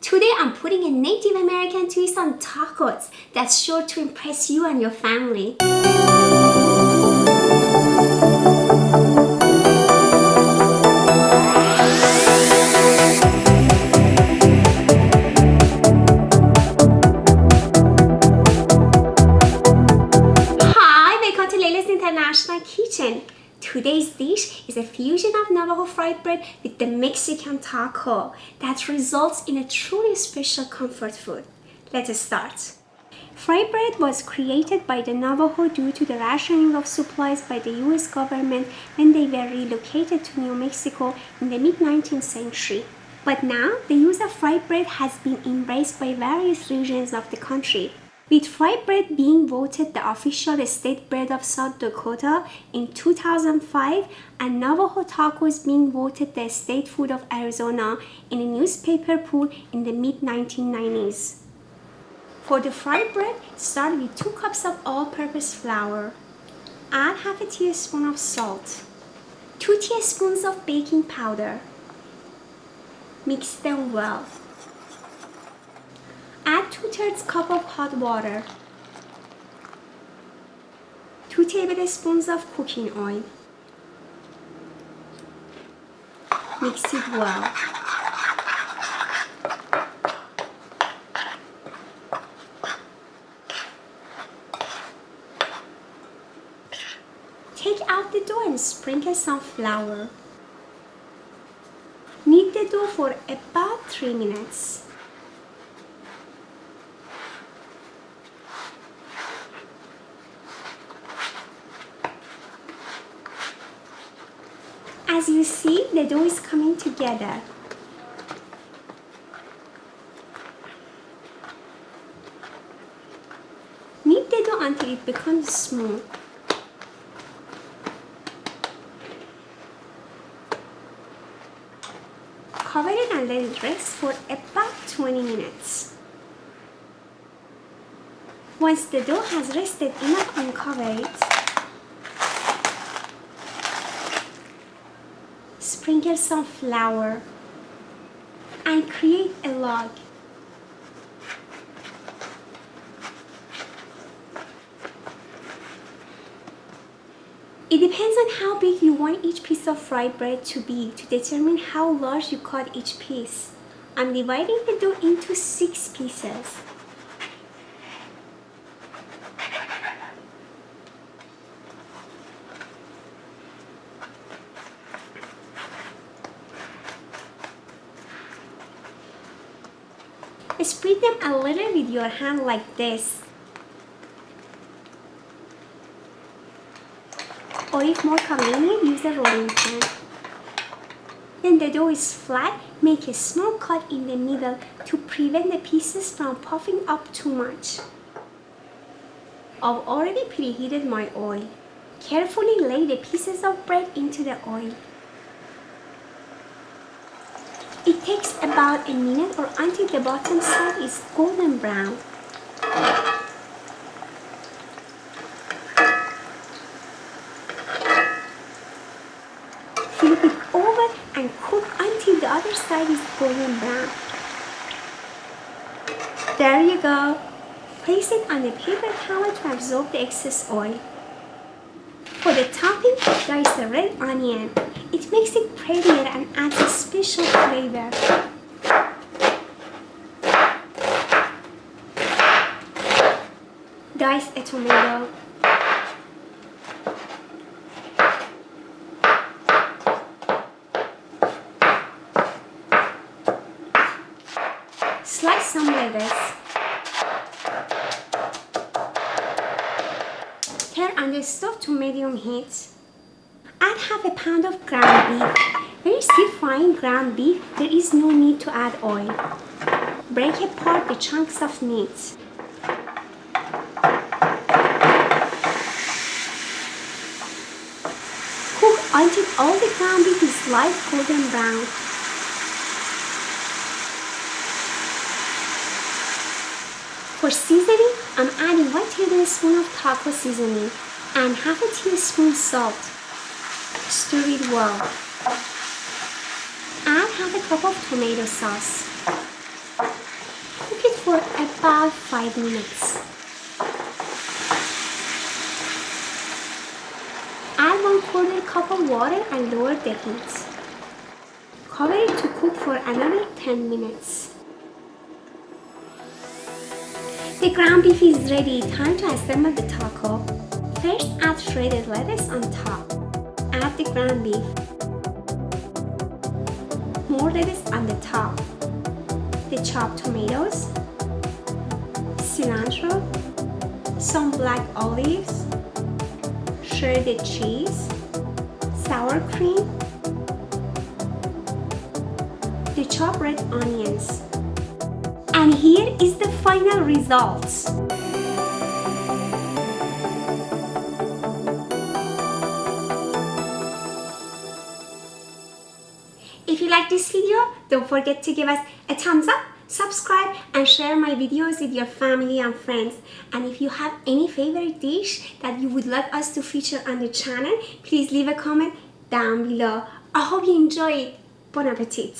Today I'm putting a Native American twist on tacos that's sure to impress you and your family. Hi, welcome to Leila's International Kitchen. Today's dish is a fusion of Navajo fried bread with the Mexican taco that results in a truly special comfort food. Let us start. Fried bread was created by the Navajo due to the rationing of supplies by the US government when they were relocated to New Mexico in the mid-19th century. But now, the use of fried bread has been embraced by various regions of the country, with fried bread being voted the official state bread of South Dakota in 2005 and Navajo Tacos being voted the state food of Arizona in a newspaper poll in the mid-1990s. For the fried bread, start with 2 cups of all-purpose flour. Add half a teaspoon of salt, 2 teaspoons of baking powder. Mix them well. Add 2/3 cup of hot water, 2 tablespoons of cooking oil. Mix it well. Take out the dough and sprinkle some flour. Knead the dough for about 3 minutes. As you see, the dough is coming together. Knead the dough until it becomes smooth. Cover it and let it rest for about 20 minutes. Once the dough has rested enough, uncover it. Sprinkle some flour and create a log. It depends on how big you want each piece of fried bread to be to determine how large you cut each piece. I'm dividing the dough into 6 pieces. Spread them a little with your hand like this. Or if more convenient, use a rolling pin. When the dough is flat, make a small cut in the middle to prevent the pieces from puffing up too much. I've already preheated my oil. Carefully lay the pieces of bread into the oil. It takes about a minute or until the bottom side is golden brown. Flip it over and cook until the other side is golden brown. There you go. Place it on a paper towel to absorb the excess oil. For the topping, dice a red onion. It makes it prettier and adds a special flavor. Dice a tomato. Slice some lettuce. Turn on the stove to medium heat. Add half a pound of ground beef. When you see frying ground beef, there is no need to add oil. Break apart the chunks of meat. Cook until all the ground beef is light golden brown. For seasoning, I'm adding 1 tablespoon of taco seasoning and half a teaspoon salt. Stir it well. Add half a cup of tomato sauce. about 5 minutes. Add 1/4 cup of water and lower the heat. Cover it to cook for another 10 minutes. The ground beef is ready. Time to assemble the taco. First, add shredded lettuce on top. Add the ground beef. More lettuce on the top. The chopped tomatoes, cilantro, some black olives, shredded cheese, sour cream, the chopped red onions. And here is the final result. If you like this video, don't forget to give us a thumbs up, subscribe, and share my videos with your family and friends. And if you have any favorite dish that you would like us to feature on the channel, please leave a comment down below. I hope you enjoy it. Bon appetit!